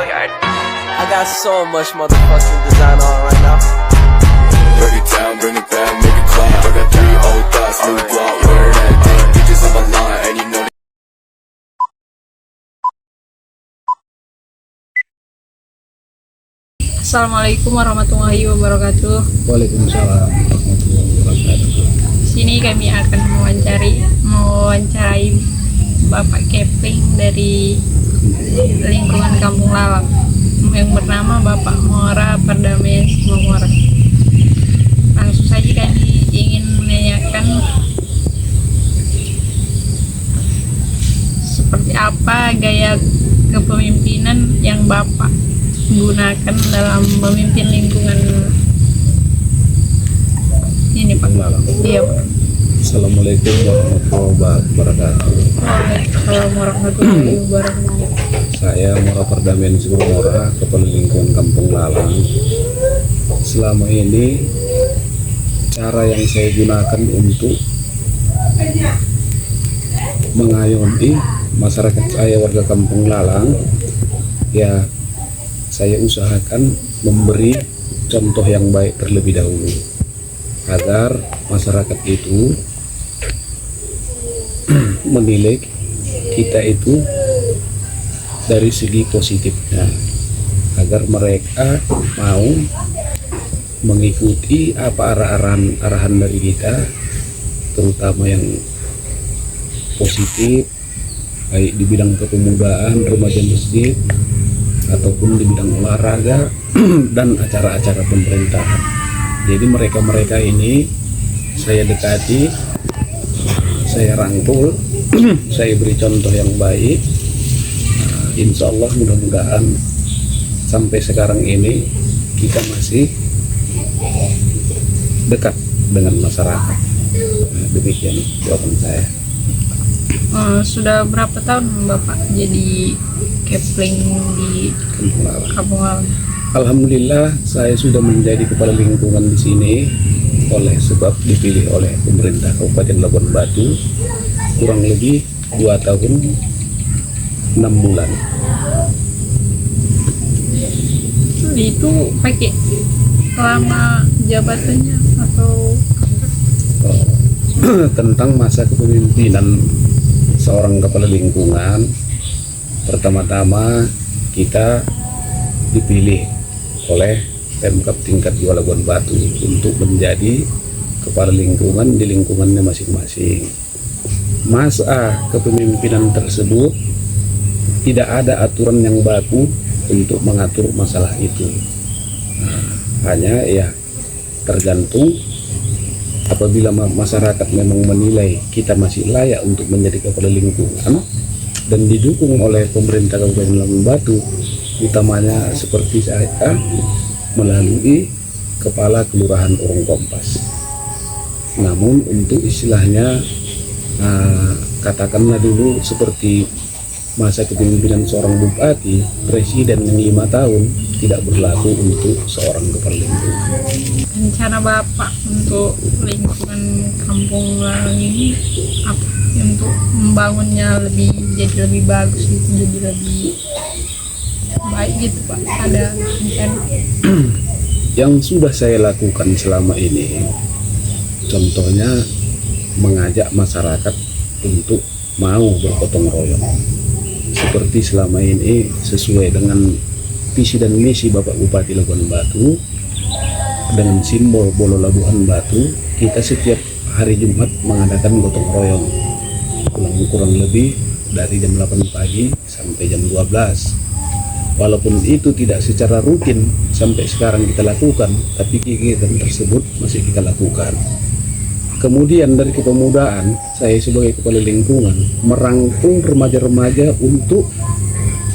I got so much motherfucking design on right now. Break it down, bring it back, make it clap. I got 3 old thoughts, new block, where that thing. Bitches on my line, and you know Assalamualaikum warahmatullahi wabarakatuh. Waalaikumsalam warahmatullahi wabarakatuh. Sini kami akan mewawancarai Bapak Kepling dari lingkungan Kampung Lalang yang bernama Bapak Muara Perdamaian Simomuara. Langsung saja kami ingin menanyakan seperti apa gaya kepemimpinan yang Bapak gunakan dalam memimpin lingkungan ini, Pak. Lalang. Iya, Pak. Assalamualaikum warahmatullahi wabarakatuh. Waalaikumsalam warahmatullahi wabarakatuh. Saya Muara Perdamaian Simomuara, Kepala Lingkungan Kampung Lalang. Selama ini cara yang saya gunakan untuk mengayomi masyarakat saya, warga Kampung Lalang, ya saya usahakan memberi contoh yang baik terlebih dahulu agar masyarakat itu menilai kita itu dari segi positifnya, agar mereka mau mengikuti apa arahan dari kita, terutama yang positif, baik di bidang kepemudaan, remaja masjid, ataupun di bidang olahraga dan acara-acara pemerintahan. Jadi mereka-mereka ini saya dekati, saya rangkul, saya beri contoh yang baik. Insya Allah mudah-mudahan sampai sekarang ini kita masih dekat dengan masyarakat. Demikian jawaban saya. Sudah berapa tahun Bapak jadi Kepling di Kampung Lalang? Alhamdulillah saya sudah menjadi kepala lingkungan di sini oleh sebab dipilih oleh pemerintah Kabupaten Labuan Batu kurang lebih 2 tahun 6 bulan. Itu pakai lama jabatannya atau Tentang masa kepemimpinan seorang kepala lingkungan, pertama-tama kita dipilih oleh Pemkab tingkat 2 Labuan Batu untuk menjadi kepala lingkungan di lingkungannya masing-masing. Masa kepemimpinan tersebut tidak ada aturan yang baku untuk mengatur masalah itu. Hanya ya tergantung apabila masyarakat memang menilai kita masih layak untuk menjadi kepala lingkungan dan didukung oleh pemerintah Kabupaten Labuan Batu, utamanya seperti saya melalui kepala kelurahan Orang Kompas. Namun untuk istilahnya katakanlah dulu seperti masa kepemimpinan seorang bupati, presiden yang 5 tahun tidak berlaku untuk seorang kepala lingkungan. rencana Bapak untuk lingkungan Kampung Lalang ini apa? Untuk membangunnya jadi lebih bagus gitu, jadi lebih baik gitu, Pak. Ada rencana? Yang sudah saya lakukan selama ini, contohnya mengajak masyarakat untuk mau bergotong royong. Seperti selama ini sesuai dengan visi dan misi Bapak Bupati Labuan Batu dengan simbol Bolo Labuhan Batu, kita setiap hari Jumat mengadakan gotong royong kurang lebih dari jam 8 pagi sampai jam 12. Walaupun itu tidak secara rutin sampai sekarang kita lakukan, tapi kegiatan tersebut masih kita lakukan. Kemudian dari kepemudaan, saya sebagai kepala lingkungan merangkul remaja-remaja untuk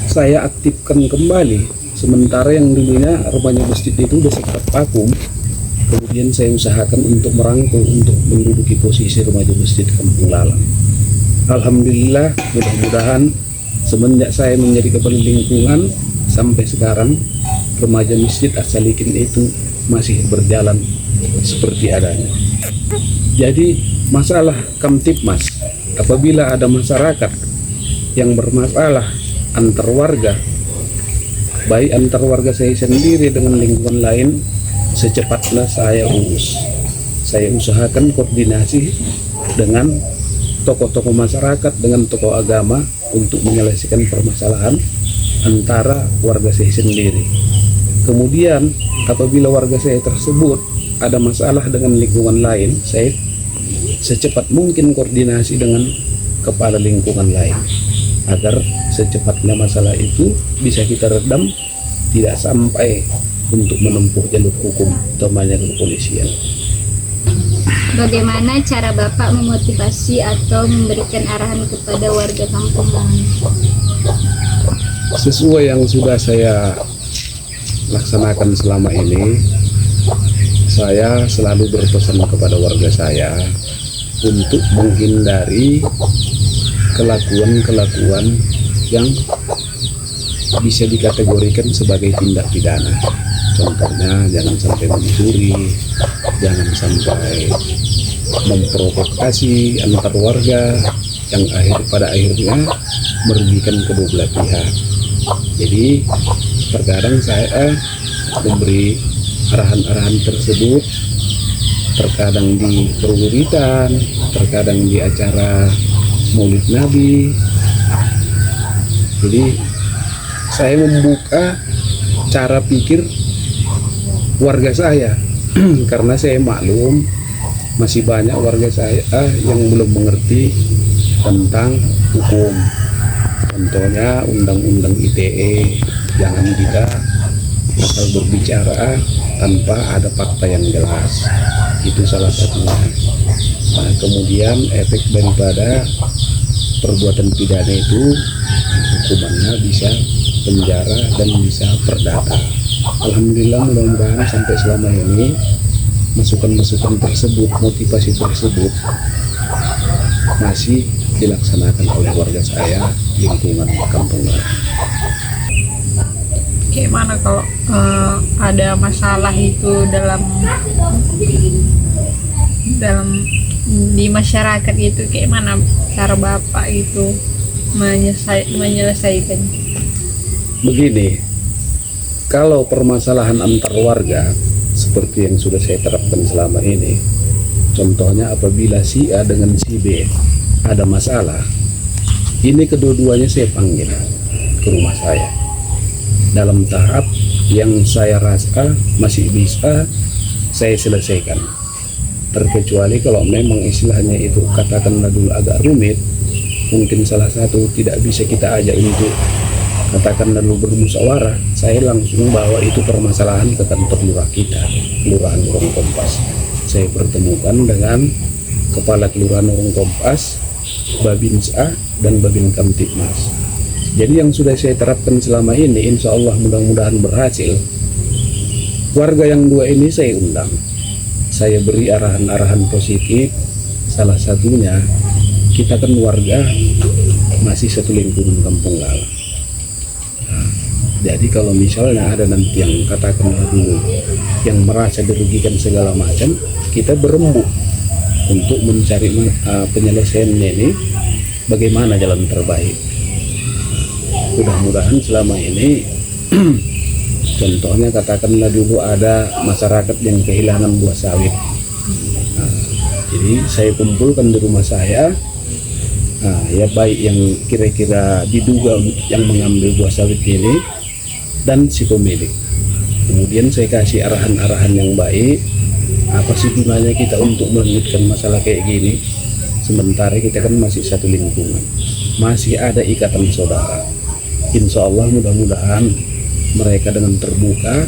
saya aktifkan kembali. Sementara yang dulunya remaja masjid itu sudah sekat vakum, kemudian saya usahakan untuk merangkul untuk menduduki posisi remaja masjid Kampung Lalang. Alhamdulillah, mudah-mudahan semenjak saya menjadi kepala lingkungan sampai sekarang remaja masjid As-Salikin itu masih berjalan seperti adanya. Jadi masalah Kamtipmas, apabila ada masyarakat yang bermasalah antar warga, baik antar warga saya sendiri dengan lingkungan lain, secepatnya saya urus. Saya usahakan koordinasi dengan tokoh-tokoh masyarakat, dengan tokoh agama untuk menyelesaikan permasalahan antara warga saya sendiri. Kemudian apabila warga saya tersebut ada masalah dengan lingkungan lain, saya secepat mungkin koordinasi dengan kepala lingkungan lain agar secepatnya masalah itu bisa kita redam, tidak sampai untuk menempuh jalur hukum utamanya kepolisian. Bagaimana cara Bapak memotivasi atau memberikan arahan kepada warga kampung Lalang? Sesuai yang sudah saya laksanakan selama ini, saya selalu berpesan kepada warga saya untuk menghindari kelakuan-kelakuan yang bisa dikategorikan sebagai tindak pidana. Contohnya jangan sampai mencuri, jangan sampai memprovokasi antar warga yang pada akhirnya merugikan kedua belah pihak. Jadi terkadang saya memberi arahan-arahan tersebut, terkadang di perwiritan, terkadang di acara Maulid Nabi. Jadi saya membuka cara pikir warga saya karena saya maklum masih banyak warga saya yang belum mengerti tentang hukum. Contohnya undang-undang ITE, jangan kita asal berbicara tanpa ada fakta yang jelas. Itu salah satunya. Nah, kemudian efek daripada perbuatan pidana itu hukumannya bisa penjara dan bisa perdata. Alhamdulillah, mudah-mudahan sampai selama ini masukan-masukan tersebut, motivasi tersebut masih dilaksanakan oleh warga saya lingkungan kampung Lalang. Gimana kalau ada masalah itu dalam di masyarakat itu, kayak mana cara Bapak itu menyelesaikan? Begini, kalau permasalahan antar warga seperti yang sudah saya terapkan selama ini, contohnya apabila si A dengan si B ada masalah, ini kedua-duanya saya panggil ke rumah saya dalam tahap yang saya rasa masih bisa saya selesaikan. Terkecuali kalau memang istilahnya itu katakanlah dulu agak rumit, mungkin salah satu tidak bisa kita ajak untuk katakanlah dulu bermusyawarah, saya langsung bawa itu permasalahan ke kantor lurah kita, Kelurahan Urung Kompas. Saya pertemukan dengan Kepala Kelurahan Urung Kompas, Babinsa, dan Babin Kamtibmas. Jadi yang sudah saya terapkan selama ini, insya Allah mudah-mudahan berhasil. Warga yang dua ini saya undang, saya beri arahan-arahan positif. Salah satunya, kita kan warga masih satu lingkungan kampung Lalang. Nah, jadi kalau misalnya ada nanti yang katakanlah dulu yang merasa dirugikan segala macam, kita berembuk untuk mencari penyelesaiannya ini, bagaimana jalan terbaik. Mudah-mudahan selama ini contohnya katakanlah dulu ada masyarakat yang kehilangan buah sawit. Nah, jadi saya kumpulkan di rumah saya, ya baik yang kira-kira diduga yang mengambil buah sawit ini dan si pemilik. Kemudian saya kasih arahan-arahan yang baik, apa sih gunanya kita untuk melanjutkan masalah kayak gini, sementara kita kan masih satu lingkungan, masih ada ikatan saudara. Insya Allah mudah-mudahan mereka dengan terbuka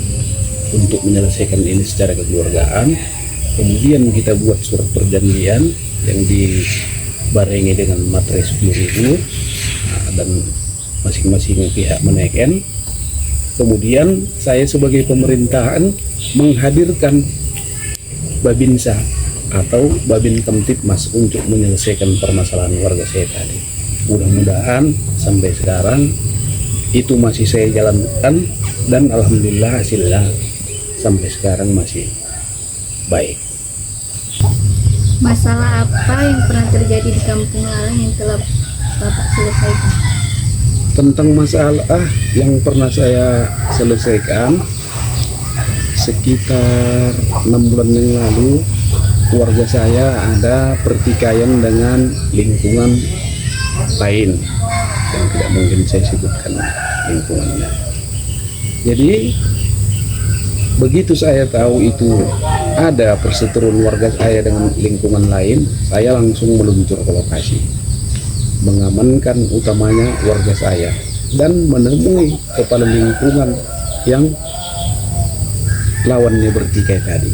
untuk menyelesaikan ini secara kekeluargaan. Kemudian kita buat surat perjanjian yang dibarengi dengan materai 10.000, dan masing-masing pihak menaikkan. Kemudian saya sebagai pemerintahan menghadirkan Babinsa atau Babin Kamtibmas untuk menyelesaikan permasalahan warga saya tadi. Mudah-mudahan sampai sekarang itu masih saya jalankan dan alhamdulillah hasilnya sampai sekarang masih baik. Masalah apa yang pernah terjadi di kampung Lalang yang telah Bapak selesaikan? Tentang masalah yang pernah saya selesaikan sekitar 6 bulan yang lalu, keluarga saya ada pertikaian dengan lingkungan lain yang tidak mungkin saya sebutkan lingkungannya. Jadi begitu saya tahu itu ada perseteruan warga saya dengan lingkungan lain, saya langsung meluncur ke lokasi, mengamankan utamanya warga saya dan menemui kepala lingkungan yang lawannya bertikai tadi.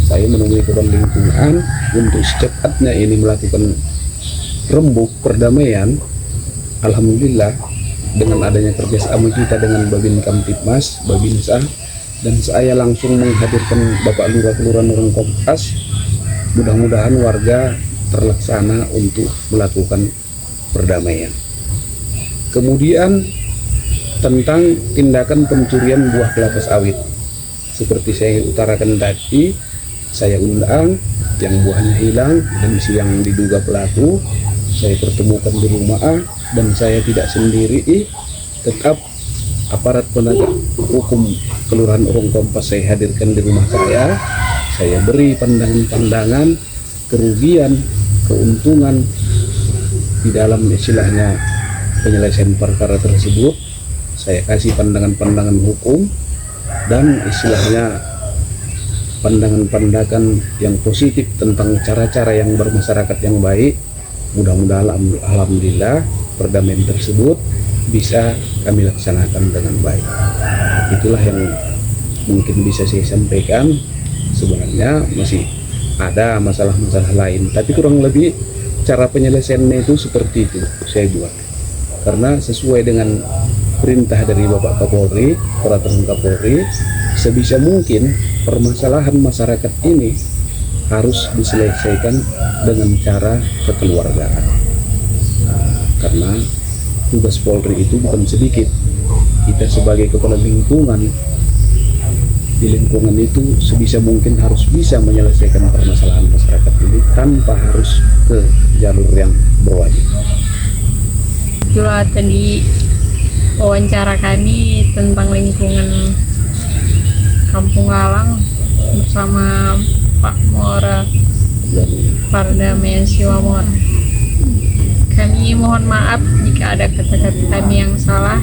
Saya menemui kepala lingkungan untuk secepatnya ini melakukan rembuk perdamaian. Alhamdulillah dengan adanya kerjasama kita dengan Babin Kamtibmas, Babinsa, dan saya langsung menghadirkan Bapak Lurah Kelurahan Orang Kompas. Mudah-mudahan warga terlaksana untuk melakukan perdamaian. Kemudian tentang tindakan pencurian buah kelapa sawit, seperti saya utarakan tadi, saya undang yang buahnya hilang dan siang diduga pelaku saya pertemukan di rumah dan saya tidak sendiri, tetap aparat penegak hukum Kelurahan Orang Kompas saya hadirkan di rumah saya beri pandangan-pandangan kerugian, keuntungan di dalam istilahnya penyelesaian perkara tersebut. Saya kasih pandangan-pandangan hukum dan istilahnya pandangan-pandangan yang positif tentang cara-cara yang bermasyarakat yang baik. Mudah-mudahan alhamdulillah perdamaian tersebut bisa kami laksanakan dengan baik. Itulah yang mungkin bisa saya sampaikan. Sebenarnya masih ada masalah-masalah lain, tapi kurang lebih cara penyelesaiannya itu seperti itu saya buat, karena sesuai dengan perintah dari Bapak Kapolri, Peraturan Kapolri, sebisa mungkin permasalahan masyarakat ini harus diselesaikan dengan cara kekeluargaan. Karena tugas Polri itu bukan sedikit. Kita sebagai kepala lingkungan, di lingkungan itu sebisa mungkin harus bisa menyelesaikan permasalahan masyarakat ini tanpa harus ke jalur yang berwajib. Itulah tadi wawancara kami tentang lingkungan Kampung Galang bersama Pak Mora Pardamaian Siwamora. Kami mohon maaf jika ada kata-kata kami yang salah.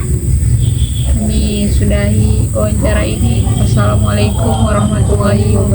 Kami sudahi wawancara ini. Wassalamualaikum warahmatullahi wabarakatuh.